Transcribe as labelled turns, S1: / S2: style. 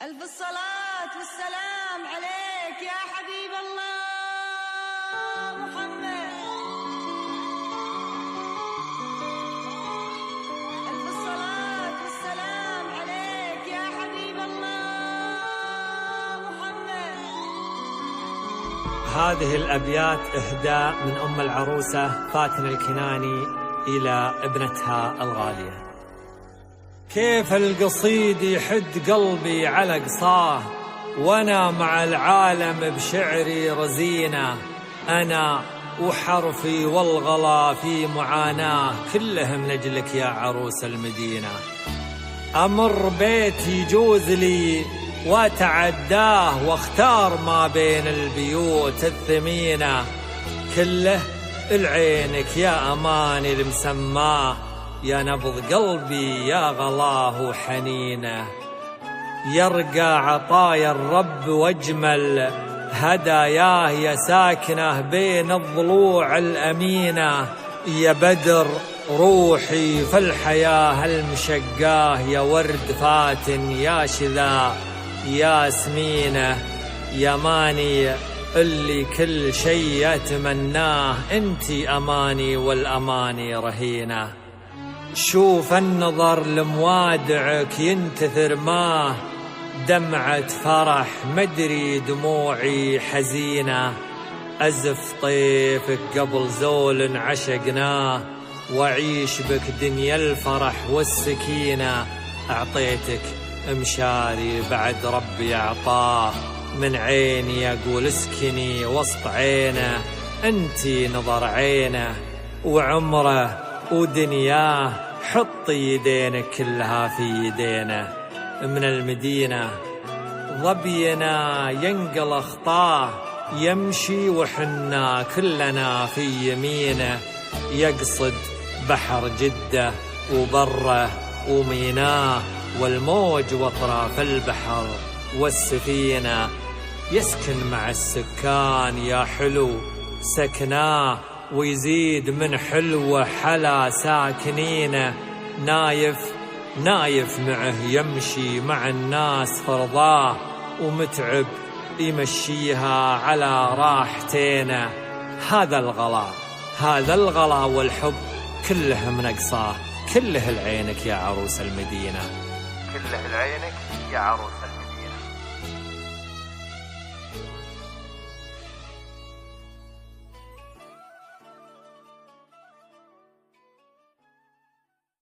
S1: ألف الصلاة والسلام عليك يا حبيب الله محمد. ألف الصلاة والسلام عليك يا حبيب الله محمد.
S2: هذه الأبيات إهداء من أم العروسة فاتن الكناني إلى ابنتها الغالية. كيف القصيد يحد قلبي على قصاه، وانا مع العالم بشعري رزينة، انا وحرفي والغلا في معاناة، كله من اجلك يا عروس المدينة. امر بيت يجوز لي واتعداه، واختار ما بين البيوت الثمينة، كله العينك يا اماني المسماه، يا نبض قلبي يا غلاه حنينه. يرقى عطايا الرب واجمل هداياه، يا ساكنه بين الضلوع الامينه، يا بدر روحي في الحياه المشقاه، يا ورد فاتن يا شذا يا سمينه، يا ماني اللي كل شيء اتمناه، انتي اماني والاماني رهينه. شوف النظر لموادعك ينتثر ماه، دمعة فرح مدري دموعي حزينة، أزف طيفك قبل زول عشقناه، وعيش بك دنيا الفرح والسكينة. أعطيتك مشاري بعد ربي أعطاه، من عيني أقول اسكني وسط عينه، انتي نظر عينه وعمره ودنياه، حطي يدينك كلها في يدينه. من المدينة ظبينا ينقل أخطاه، يمشي وحنا كلنا في يمينه، يقصد بحر جدة وبره وميناه، والموج وأطراف البحر والسفينة، يسكن مع السكان يا حلو سكناه، ويزيد من حلوه حلا ساكنينه، نايف معه يمشي مع الناس فرضاه، ومتعب يمشيها على راحتينه. هذا الغلا والحب كله من أقصاه، كله لعينك يا عروس المدينة، كله لعينك يا عروس المدينة.